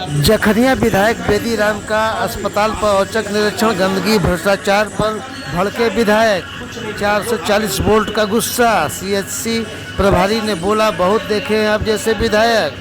जखनिया विधायक बेदी राम का अस्पताल पर औचक निरीक्षण। गंदगी भ्रष्टाचार पर भड़के विधायक। 440 वोल्ट का गुस्सा। सीएचसी प्रभारी ने बोला, बहुत देखे हैं आप जैसे विधायक।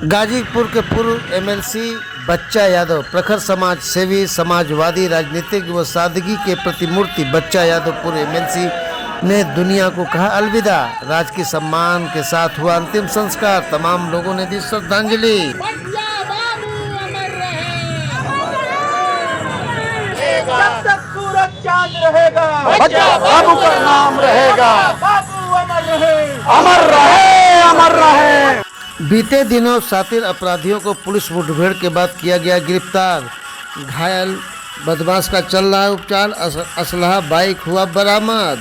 गाजीपुर के पूर्व एमएलसी बच्चा यादव, प्रखर समाज सेवी, समाजवादी, राजनीतिक व सादगी के प्रतिमूर्ति बच्चा यादव पूर्व एमएलसी ने दुनिया को कहा अलविदा। राजकीय सम्मान के साथ हुआ अंतिम संस्कार। तमाम लोगों ने दी श्रद्धांजलि। जब तक सूरज चांद रहेगा, बच्चा बाबू का नाम रहेगा। बाबू अमर रहे, अमर रहे, अमर रहे। बीते दिनों शातिर अपराधियों को पुलिस मुठभेड़ के बाद किया गया गिरफ्तार। घायल बदमाश का चल रहा उपचार। असलहा बाइक हुआ बरामद।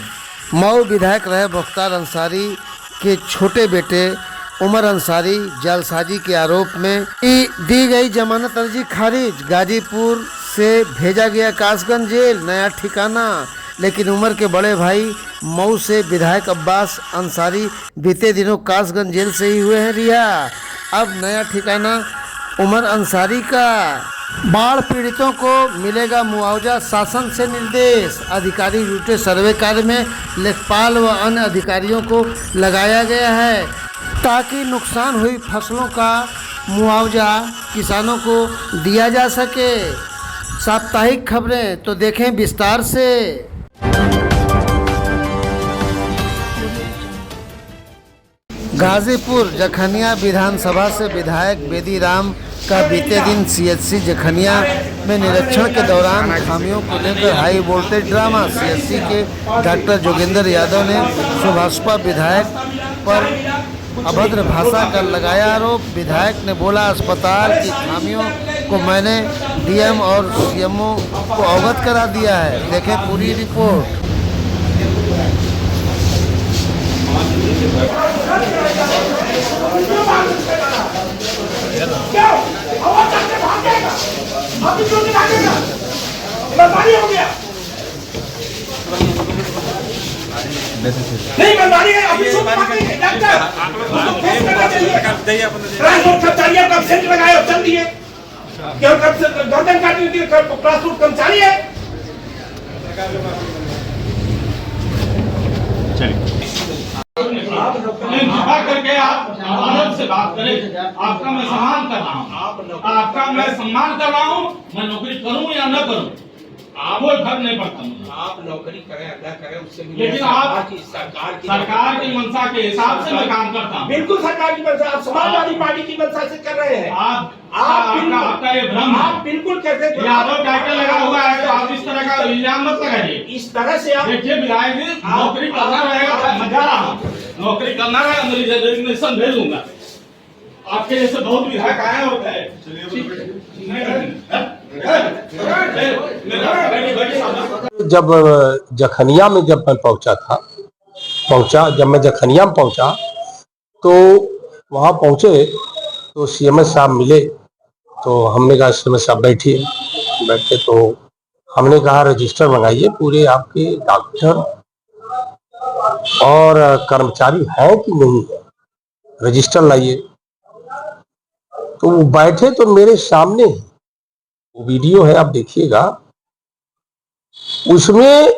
मऊ विधायक रहे मुख्तार अंसारी के छोटे बेटे उमर अंसारी जालसाजी के आरोप में दी गई जमानत अर्जी खारिज। गाजीपुर से भेजा गया कासगंज जेल, नया ठिकाना। लेकिन उमर के बड़े भाई मऊ से विधायक अब्बास अंसारी बीते दिनों कासगंज जेल से ही हुए हैं रिहा। अब नया ठिकाना उमर अंसारी का। बाढ़ पीड़ितों को मिलेगा मुआवजा, शासन से निर्देश। अधिकारी जुटे सर्वे कार्य में। लेखपाल व अन्य अधिकारियों को लगाया गया है ताकि नुकसान हुई फसलों का मुआवजा किसानों को दिया जा सके। साप्ताहिक खबरें तो देखें विस्तार से। गाजीपुर जखनिया विधानसभा से विधायक बेदी राम का बीते दिन सीएचसी जखनिया में निरीक्षण के दौरान खामियों को लेकर हाई वोल्टेज ड्रामा। सीएचसी के डॉक्टर जोगेंद्र यादव ने सुभाषपा विधायक पर अभद्र भाषा का लगाया आरोप। विधायक ने बोला, अस्पताल की खामियों को मैंने डीएम और सीएमओ को अवगत करा दिया है। देखें पूरी रिपोर्ट। नहीं मनमानी है। अभी डॉक्टर ट्रांसपोर्ट कर्मचारी का एब्सेंट लगाए और चल दिए। क्यों गर्दन काटी हुई ट्रांसपोर्ट कर्मचारी है। करके आप आनंद से बात करें। आपका मैं सम्मान कर रहा हूँ, आपका मैं सम्मान कर रहा हूँ। मैं नौकरी करूँ या न करूँ कोई फर्क नहीं पड़ता मुझे। आप नौकरी करें या न करें उससे भी, लेकिन आप सरकार की मंशा के हिसाब से मैं काम करता हूँ। बिल्कुल सरकार की मंशा, आप समाजवादी पार्टी की मंशा से कर रहे हैं। आपका ये भ्रम है। आप बिल्कुल कैसे यादव टाइटल लगा हुआ है तो आप इस तरह का इल्जाम मत लगाइए। इस तरह से आप देखिए विधायक जी, नौकरी करना रहेगा, मैं जा रहा हूँ। नौकरी करना है, मेरी रेजिग्नेशन भेज दूंगा। आपके जैसे बहुत विधायक आए होते हैं। जब जखनिया में जब मैं जब मैं जखनिया में पहुंचा तो वहां पहुंचे तो सीएमएस साहब मिले। तो हमने कहा सीएमएस साहब बैठे तो हमने कहा रजिस्टर मंगाइए, पूरे आपके डॉक्टर और कर्मचारी हैं कि नहीं है, रजिस्टर लाइए। तो वो बैठे तो मेरे सामने वो वीडियो है, आप देखिएगा, उसमें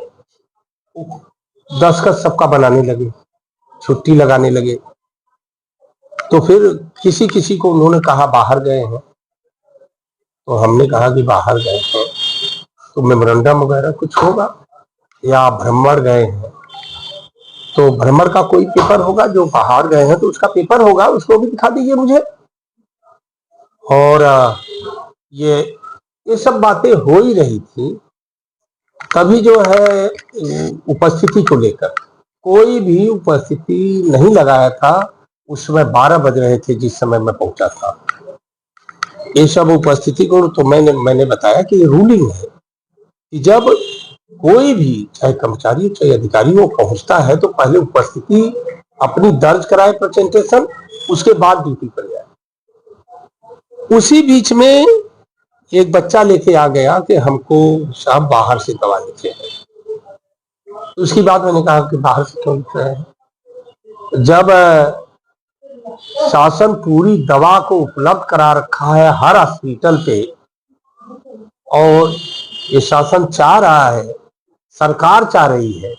दस्तखत सबका बनाने लगे, छुट्टी लगाने लगे। तो फिर किसी किसी को उन्होंने कहा बाहर गए हैं। तो हमने कहा कि बाहर गए हैं तो मेमोरेंडम वगैरह कुछ होगा, या भ्रमण गए हैं तो भ्रमण का कोई पेपर होगा, जो बाहर गए हैं तो उसका पेपर होगा, उसको भी दिखा दीजिए मुझे। और ये सब बातें हो ही रही थी। तभी जो है उपस्थिति को लेकर कोई भी उपस्थिति नहीं लगाया था। उस समय 12 बज रहे थे जिस समय मैं पहुंचा था। ये सब उपस्थिति को तो मैंने बताया कि ये रूलिंग है कि जब कोई भी चाहे कर्मचारी चाहे अधिकारी वो पहुंचता है तो पहले उपस्थिति अपनी दर्ज कराए प्रेजेंटेशन, उसके बाद ड्यूटी पर जाए। उसी बीच में एक बच्चा लेके आ गया कि हमको साहब बाहर से दवा लिखे हैं। उसकी बात मैंने कहा कि बाहर से क्यों लिख रहे हैं, जब शासन पूरी दवा को उपलब्ध करा रखा है हर हॉस्पिटल पे, और ये शासन चाह रहा है, सरकार चाह रही है,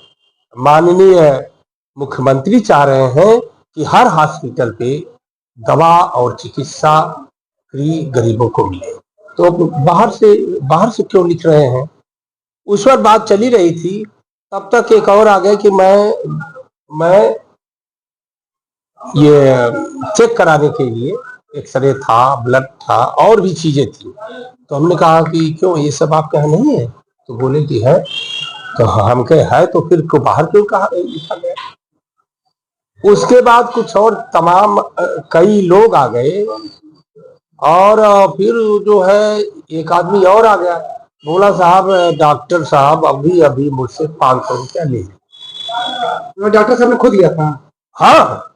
माननीय मुख्यमंत्री चाह रहे हैं कि हर हॉस्पिटल पे दवा और चिकित्सा फ्री गरीबों को मिले, तो बाहर से क्यों लिख रहे हैं। उस वक्त बात चली रही थी, तब तक एक और आ गए कि मैं ये चेक कराने के लिए एक्सरे था, ब्लड था, और भी चीजें थी। तो हमने कहा कि क्यों ये सब आपके यहाँ नहीं है, तो बोले कि है। तो हम कहे है तो फिर को बाहर क्यों कहा लिखा गया। उसके बाद कुछ और तमाम कई लोग आ गए, और फिर जो है एक आदमी और आ गया, बोला साहब डॉक्टर साहब अभी मुझसे 500 रुपया ले लिया। डॉक्टर साहब ने खुद लिया था? हाँ,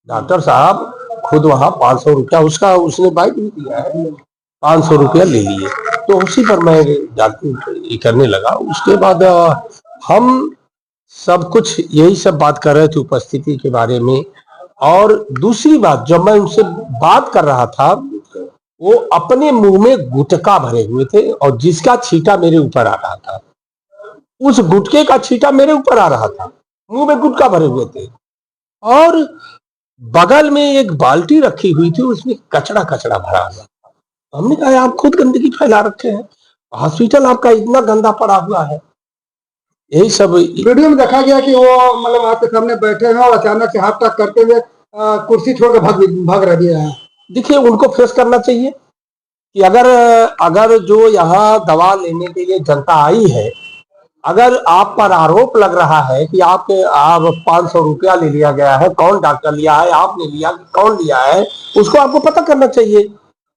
डॉक्टर साहब खुद वहां 500 रुपया उसका उसने बाइक भी दिया है, 500 रुपया ले लिए। तो उसी पर मैं जाके करने लगा। उसके बाद हम सब कुछ यही सब बात कर रहे थे उपस्थिति के बारे में। और दूसरी बात, जब मैं उनसे बात कर रहा था, वो अपने मुंह में गुटखा भरे हुए थे, और जिसका छींटा मेरे ऊपर आ रहा था, उस गुटके का छींटा मेरे ऊपर आ रहा था, मुंह में गुटखा भरे हुए थे। और बगल में एक बाल्टी रखी हुई थी, उसमें कचड़ा भरा हुआ। हमने कहा आप खुद गंदगी फैला रखे हैं, हॉस्पिटल आपका इतना गंदा पड़ा हुआ है। यही सब वीडियो में देखा गया कि वो मतलब आपके सामने बैठे हैं और अचानक से हाथ टक करते हुए कुर्सी छोड़कर भाग रह गया है। देखिए, उनको फेस करना चाहिए कि अगर जो यहाँ दवा लेने के लिए जनता आई है, अगर आप पर आरोप लग रहा है कि आप 500 रुपया ले लिया गया है, कौन डॉक्टर लिया है, आपने लिया, कौन लिया है, उसको आपको पता करना चाहिए।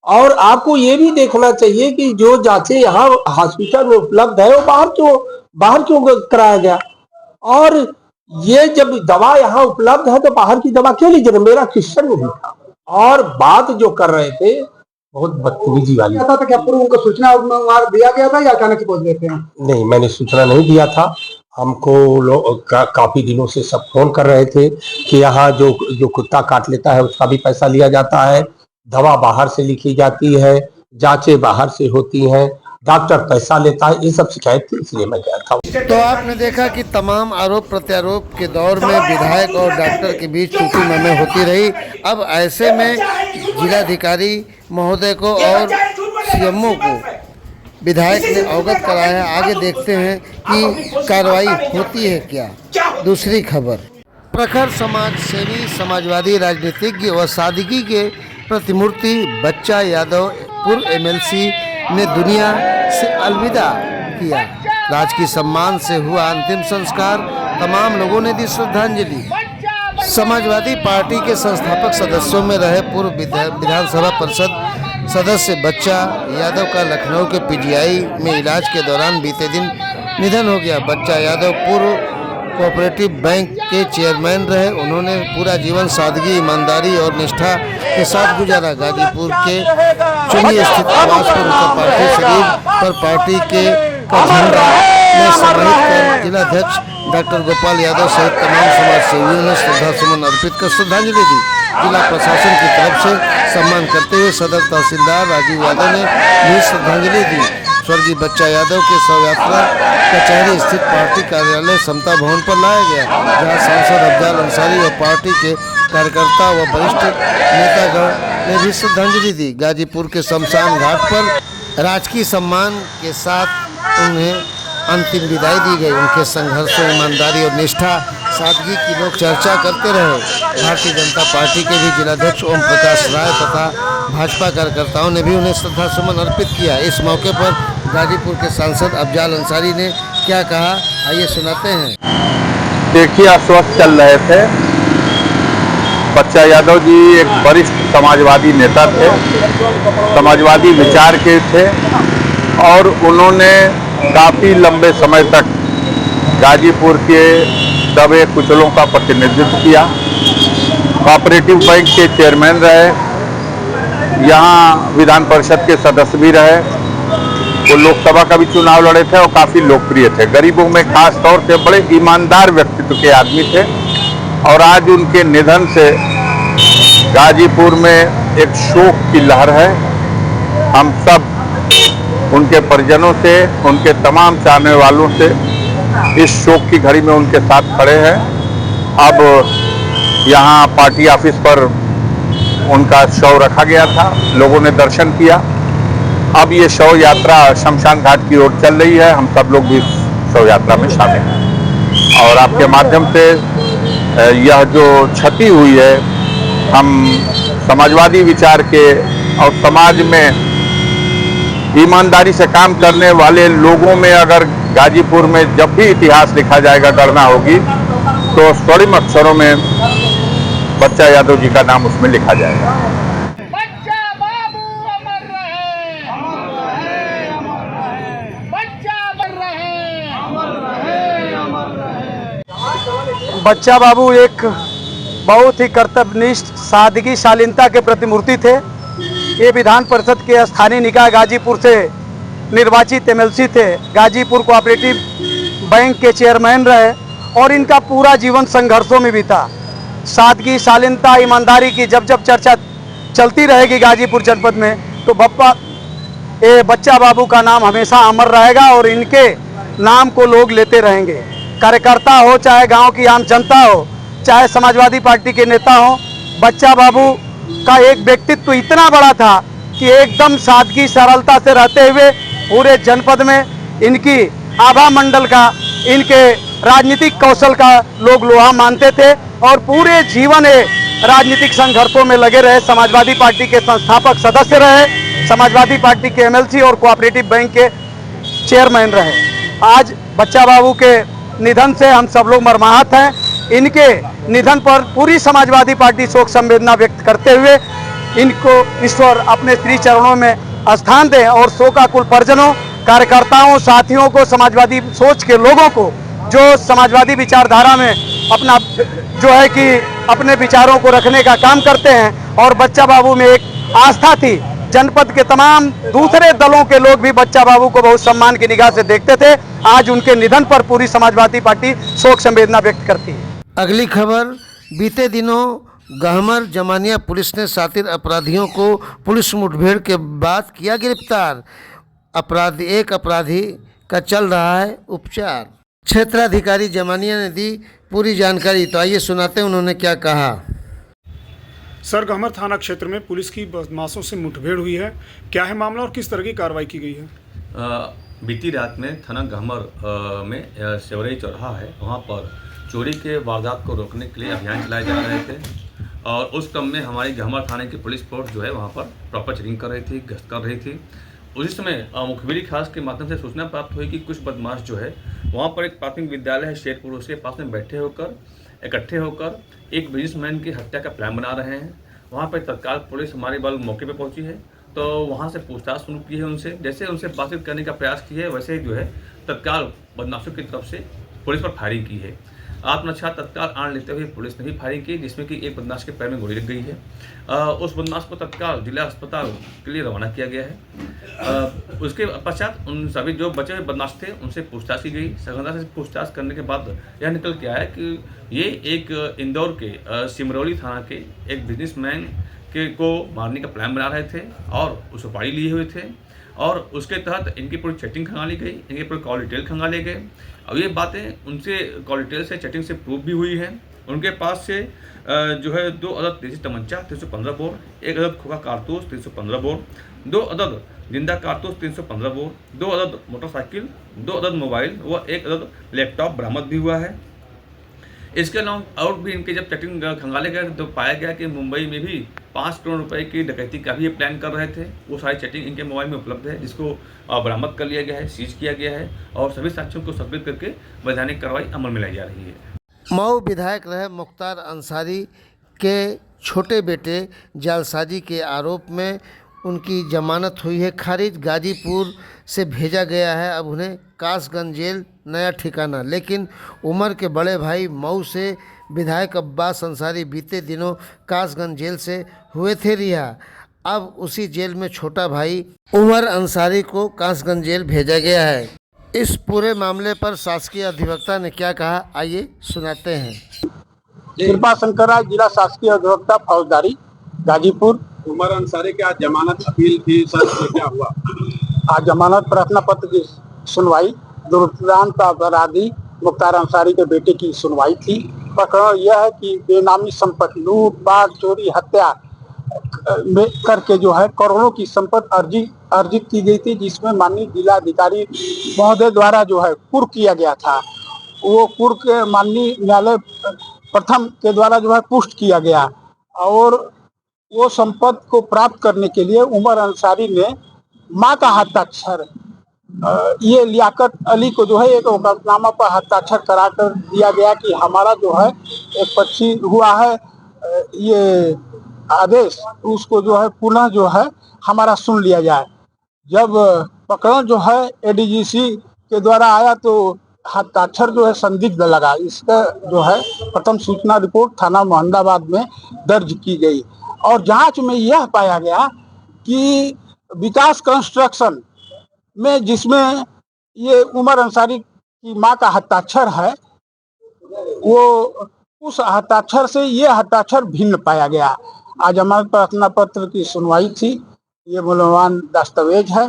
और आपको ये भी देखना चाहिए कि जो जांचें यहाँ हॉस्पिटल में उपलब्ध है वो बाहर क्यों कराया गया। और ये जब दवा यहाँ उपलब्ध है तो बाहर की दवा क्यों लीजिए। मेरा क्वेश्चन नहीं था। और बात जो कर रहे थे बहुत बदतमीजी वाली था। तो क्या पूर्व उनको सूचना दिया गया था या अचानक से पहुंच गए थे? नहीं, मैंने सूचना नहीं दिया था। हमको काफी दिनों से सब फोन कर रहे थे कि यहाँ जो कुत्ता काट लेता है उसका भी पैसा लिया जाता है, दवा बाहर से लिखी जाती है, जांचें बाहर से होती हैं, डॉक्टर पैसा लेता है, ये सब शिकायत थी, इसलिए मैं गया था। तो आपने देखा कि तमाम आरोप प्रत्यारोप के दौर में विधायक और डॉक्टर के बीच टूटी ममें होती रही। अब ऐसे में जिलाधिकारी महोदय को और सीएमओ को विधायक ने अवगत कराया। आगे देखते हैं कि कार्रवाई होती है क्या। दूसरी खबर, प्रखर समाज सेवी, समाजवादी राजनीतिज्ञ व सादगी के प्रतिमूर्ति बच्चा यादव पूर्व एमएलसी ने दुनिया से अलविदा किया। राजकीय सम्मान से हुआ अंतिम संस्कार, तमाम लोगों ने दी श्रद्धांजलि। समाजवादी पार्टी के संस्थापक सदस्यों में रहे पूर्व विधानसभा परिषद सदस्य बच्चा यादव का लखनऊ के पीजीआई में इलाज के दौरान बीते दिन निधन हो गया। बच्चा यादव पूर्व कोऑपरेटिव बैंक के चेयरमैन रहे। उन्होंने पूरा जीवन सादगी, ईमानदारी और निष्ठा के साथ गुजारा। गाजीपुर के चुनी स्थित आवास पर उनका पार्थिव शरीर पर पार्टी के झंडा में समाहित कर जिलाध्यक्ष डॉक्टर गोपाल यादव सहित तमाम समाज सेवियों ने श्रद्धा सुमन अर्पित कर श्रद्धांजलि दी। जिला प्रशासन की तरफ से सम्मान करते हुए सदर तहसीलदार राजीव यादव ने भी श्रद्धांजलि दी। स्वर्गीय बच्चा यादव के शव यात्रा कचहरी स्थित पार्टी कार्यालय समता भवन पर लाया गया, जहां सांसद अफजाल अंसारी और पार्टी के कार्यकर्ता व वरिष्ठ नेतागण ने भी श्रद्धांजलि दी। गाजीपुर के शमशान घाट पर राजकीय सम्मान के साथ उन्हें अंतिम विदाई दी गई। उनके संघर्षों, ईमानदारी और निष्ठा, सादगी की लोग चर्चा करते रहे। भारतीय जनता पार्टी के भी जिलाध्यक्ष ओम प्रकाश राय तथा भाजपा कार्यकर्ताओं ने भी उन्हें श्रद्धा सुमन अर्पित किया। इस मौके पर गाजीपुर के सांसद अफजाल अंसारी ने क्या कहा, आइए सुनाते हैं। देखिए, अस्वस्थ चल रहे थे। बच्चा यादव जी एक वरिष्ठ समाजवादी नेता थे, समाजवादी विचार के थे, और उन्होंने काफ़ी लंबे समय तक गाजीपुर के दबे कुचलों का प्रतिनिधित्व किया। कोऑपरेटिव बैंक के चेयरमैन रहे, यहाँ विधान परिषद के सदस्य भी रहे, वो लोकसभा का भी चुनाव लड़े थे और काफ़ी लोकप्रिय थे। गरीबों में खास तौर से बड़े ईमानदार व्यक्तित्व के आदमी थे और आज उनके निधन से गाजीपुर में एक शोक की लहर है। हम सब उनके परिजनों से, उनके तमाम चाहने वालों से इस शोक की घड़ी में उनके साथ खड़े हैं। अब यहाँ पार्टी ऑफिस पर उनका शव रखा गया था, लोगों ने दर्शन किया। अब ये शव यात्रा शमशान घाट की ओर चल रही है, हम सब लोग भी शव यात्रा में शामिल हैं। और आपके माध्यम से यह जो क्षति हुई है, हम समाजवादी विचार के और समाज में ईमानदारी से काम करने वाले लोगों में अगर गाजीपुर में जब भी इतिहास लिखा जाएगा, गणना होगी, तो स्वर्णिम अक्षरों में बच्चा यादव जी का नाम उसमें लिखा जाएगा। बच्चा बाबू अमर रहे, अमर रहे, अमर रहे। बच्चा अमर रहे, अमर रहे, अमर रहे। बच्चा बाबू एक बहुत ही कर्तव्यनिष्ठ, सादगी, शालीनता के प्रतिमूर्ति थे। ये विधान परिषद के स्थानीय निकाय गाजीपुर से निर्वाचित एमएलसी थे। गाजीपुर कोऑपरेटिव बैंक के चेयरमैन रहे और इनका पूरा जीवन संघर्षों में बीता। सादगी, शालीनता, ईमानदारी की जब जब चर्चा चलती रहेगी गाजीपुर जनपद में, तो बच्चा बाबू का नाम हमेशा अमर रहेगा और इनके नाम को लोग लेते रहेंगे। कार्यकर्ता हो, चाहे गांव की आम जनता हो, चाहे समाजवादी पार्टी के नेता हो, बच्चा बाबू का एक व्यक्तित्व इतना बड़ा था कि एकदम सादगी, सरलता से रहते हुए पूरे जनपद में इनकी आभा मंडल का, इनके राजनीतिक कौशल का लोग लोहा मानते थे और पूरे जीवन राजनीतिक संघर्षों में लगे रहे। समाजवादी पार्टी के संस्थापक सदस्य रहे, समाजवादी पार्टी के एमएलसी और कोऑपरेटिव बैंक के चेयरमैन रहे। आज बच्चा बाबू के निधन से हम सब लोग मर्माहत हैं। इनके निधन पर पूरी समाजवादी पार्टी शोक संवेदना व्यक्त करते हुए इनको ईश्वर अपने श्री चरणों में स्थान दें और शोकाकुल परिजनों, कार्यकर्ताओं, साथियों को, समाजवादी सोच के लोगों को जो समाजवादी विचारधारा में अपना जो है कि अपने विचारों को रखने का काम करते हैं और बच्चा बाबू में एक आस्था थी। जनपद के तमाम दूसरे दलों के लोग भी बच्चा बाबू को बहुत सम्मान की निगाह से देखते थे। आज उनके निधन पर पूरी समाजवादी पार्टी शोक संवेदना व्यक्त करती है। अगली खबर, बीते दिनों गहमर जमानिया पुलिस ने शातिर अपराधियों को पुलिस मुठभेड़ के बाद किया गिरफ्तार। एक अपराधी का चल रहा है उपचार। क्षेत्राधिकारी जमानिया ने दी पूरी जानकारी, तो आइए सुनाते हैं उन्होंने क्या कहा। सर, गहमर थाना क्षेत्र में पुलिस की बदमाशों से मुठभेड़ हुई है, क्या है मामला और किस तरह की कार्रवाई की गई है? बीती रात में थाना गहमर में सेवरई चौराहा है, वहाँ पर चोरी के वारदात को रोकने के लिए अभियान चलाए जा रहे थे और उस क्रम में हमारी गहमर थाने की पुलिस फोर्स जो है वहाँ पर प्रॉपर चेकिंग कर रही थी, गश्त कर रही थी। उसी समय मुखबिरी खास के माध्यम से सूचना प्राप्त हुई कि कुछ बदमाश जो है वहाँ पर एक प्राथमिक विद्यालय है शेरपुर, उसके पास में बैठे होकर इकट्ठे होकर एक बिजनेसमैन की हत्या का प्लान बना रहे हैं। वहाँ पर तत्काल पुलिस हमारे बल मौके पर पहुँची है, तो वहाँ से पूछताछ शुरू की है उनसे। जैसे उनसे बातचीत करने का प्रयास किया है, वैसे ही जो है तत्काल बदमाशों की तरफ से पुलिस पर फायरिंग की है। आत्मरक्षा तत्काल आड़ लेते हुए पुलिस ने भी फायरिंग की, जिसमें कि एक बदमाश के पैर में गोली लग गई है। उस बदमाश को तत्काल जिला अस्पताल के लिए रवाना किया गया है। उसके पश्चात उन सभी जो बचे हुए बदमाश थे उनसे पूछताछ की गई। सघनता से पूछताछ करने के बाद यह निकल के आया कि ये एक इंदौर के सिमरौली थाना के एक बिजनेसमैन को मारने का प्लान बना रहे थे और उस सुपारी लिए हुए थे और उसके तहत इनकी पूरी चैटिंग खंगाली गई, इनके पूरे कॉल डिटेल खंगाले गए। अब ये बातें उनसे कॉल डिटेल से चैटिंग से प्रूव भी हुई है। उनके पास से जो है 2 अदद देसी तमंचा 315 बोर, 1 अदद खोखा कारतूस 315 बोर, 2 अदद जिंदा कारतूस 315 बोर, 2 अदद मोटरसाइकिल, 2 अदद मोबाइल व 1 अदद लैपटॉप बरामद भी हुआ है। इसके अलावा और भी इनके जब चैटिंग खंगाले गए तो पाया गया कि मुंबई में भी 5 करोड़ रुपए की डकैती का भी ये प्लान कर रहे थे। वो सारी चैटिंग इनके मोबाइल में उपलब्ध है, जिसको बरामद कर लिया गया है, सीज किया गया है और सभी साक्ष्यों को संकलित करके वैधानिक कार्रवाई अमल में लाई जा रही है। मऊ विधायक रहे मुख्तार अंसारी के छोटे बेटे जालसाजी के आरोप में उनकी जमानत हुई है खारिज। गाजीपुर से भेजा गया है अब उन्हें कासगंज जेल नया ठिकाना। लेकिन उमर के बड़े भाई मऊ से विधायक अब्बास अंसारी बीते दिनों कासगंज जेल से हुए थे रिहा। अब उसी जेल में छोटा भाई उमर अंसारी को कासगंज जेल भेजा गया है। इस पूरे मामले पर शासकीय अधिवक्ता ने क्या कहा, आइए सुनाते हैं। कृपा शंकर राय, जिला शासकीय अधिवक्ता फौजदारी, गाजीपुर। उमर अंसारी की आज जमानत अपील थी सर, तो क्या हुआ? आज जमानत प्रार्थना पत्र की सुनवाई, दुर्दांत अपराधी मुख्तार अंसारी के बेटे की सुनवाई थी। प्रकरण यह है कि बेनामी संपत्ति लूटपाट चोरी हत्या में करके जो है करोड़ों की संपत्ति अर्जित की गई थी, जिसमें माननीय जिलाधिकारी महोदय द्वारा जो है कुर्क किया गया था। वो कुर्क के माननीय न्यायालय प्रथम के द्वारा जो है पुष्ट किया गया और वो संपत्ति को प्राप्त करने के लिए उमर अंसारी ने मां का हस्ताक्षर ये लियाकत अली को जो है एक वकालतनामा पर हस्ताक्षर कराकर दिया गया कि हमारा जो है एक पक्षी हुआ है ये आदेश, उसको जो है पुनः जो है हमारा सुन लिया जाए। जब प्रकरण जो है एडीजीसी के द्वारा आया तो हस्ताक्षर जो है संदिग्ध लगा। इसका जो है प्रथम सूचना रिपोर्ट थाना मोहम्मदाबाद में दर्ज की गई और जांच में यह पाया गया कि विकास कंस्ट्रक्शन में जिसमें ये उमर अंसारी की मां का हस्ताक्षर है, वो उस हस्ताक्षर से ये हस्ताक्षर भिन्न पाया गया। आज जमानत प्रार्थना पत्र की सुनवाई थी। ये मूल्यवान दस्तावेज है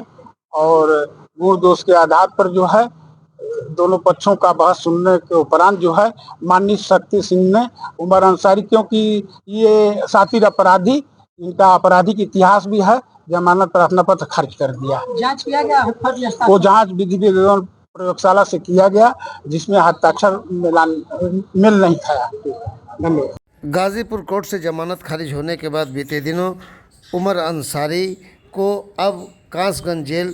और गुण दोष के आधार पर जो है दोनों पक्षों का बहस सुनने के उपरांत जो है माननीय शक्ति सिंह ने उमर अंसारी, क्योंकि ये शातिर अपराधी, इनका आपराधिक इतिहास भी है, जमानत प्रार्थना पत्र खारिज कर दिया। जांच किया गया, वो जांच विधि विज्ञान प्रयोगशाला से किया गया जिसमें हस्ताक्षर मिल नहीं खाया। धन्यवाद। गाजीपुर कोर्ट से जमानत खारिज होने के बाद बीते दिनों उमर अंसारी को अब कासगंज जेल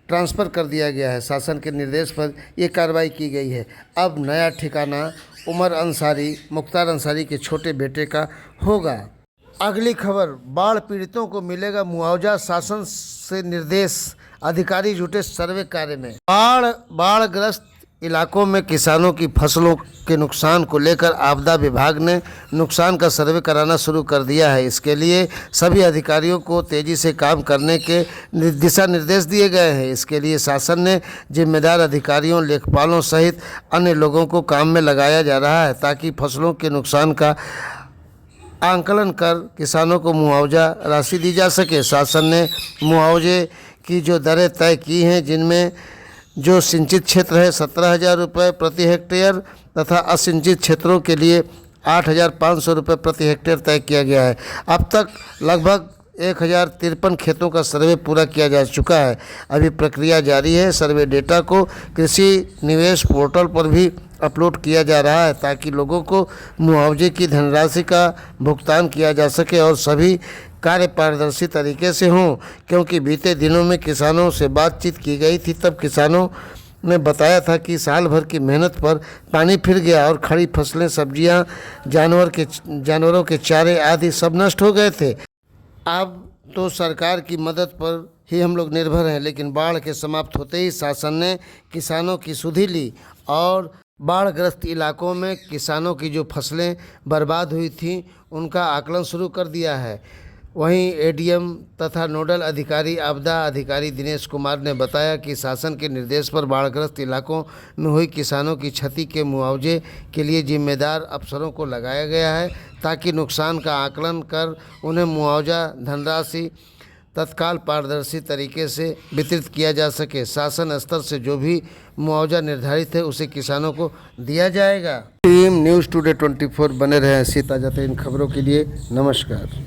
ट्रांसफ़र कर दिया गया है। शासन के निर्देश पर यह कार्रवाई की गई है। अब नया ठिकाना उमर अंसारी, मुख्तार अंसारी के छोटे बेटे का होगा। अगली खबर, बाढ़ पीड़ितों को मिलेगा मुआवजा, शासन से निर्देश, अधिकारी जुटे सर्वे कार्य में। बाढ़ग्रस्त इलाकों में किसानों की फसलों के नुकसान को लेकर आपदा विभाग ने नुकसान का सर्वे कराना शुरू कर दिया है। इसके लिए सभी अधिकारियों को तेज़ी से काम करने के दिशा निर्देश दिए गए हैं। इसके लिए शासन ने जिम्मेदार अधिकारियों, लेखपालों सहित अन्य लोगों को काम में लगाया जा रहा है ताकि फसलों के नुकसान का आंकलन कर किसानों को मुआवजा राशि दी जा सके। शासन ने मुआवजे की जो दरें तय की हैं, जिनमें जो सिंचित क्षेत्र है 17,000 रुपये प्रति हेक्टेयर तथा असिंचित क्षेत्रों के लिए 8,500 रुपये प्रति हेक्टेयर तय किया गया है। अब तक लगभग 1,053 खेतों का सर्वे पूरा किया जा चुका है। अभी प्रक्रिया जारी है। सर्वे डेटा को कृषि निवेश पोर्टल पर भी अपलोड किया जा रहा है ताकि लोगों को मुआवजे की धनराशि का भुगतान किया जा सके और सभी कार्य पारदर्शी तरीके से हों। क्योंकि बीते दिनों में किसानों से बातचीत की गई थी, तब किसानों ने बताया था कि साल भर की मेहनत पर पानी फिर गया और खड़ी फसलें, सब्जियां, जानवरों के चारे आदि सब नष्ट हो गए थे। अब तो सरकार की मदद पर ही हम लोग निर्भर हैं, लेकिन बाढ़ के समाप्त होते ही शासन ने किसानों की सुधि ली और बाढ़ग्रस्त इलाकों में किसानों की जो फसलें बर्बाद हुई थीं उनका आकलन शुरू कर दिया है। वहीं एडीएम तथा नोडल अधिकारी आपदा अधिकारी दिनेश कुमार ने बताया कि शासन के निर्देश पर बाढ़ग्रस्त इलाकों में हुई किसानों की क्षति के मुआवजे के लिए जिम्मेदार अफसरों को लगाया गया है ताकि नुकसान का आकलन कर उन्हें मुआवजा धनराशि तत्काल पारदर्शी तरीके से वितरित किया जा सके। शासन स्तर से जो भी मुआवजा निर्धारित है उसे किसानों को दिया जाएगा। टीम न्यूज़ टुडे 24 बने रहें ऐसी ताज़ा तरीन खबरों के लिए। नमस्कार।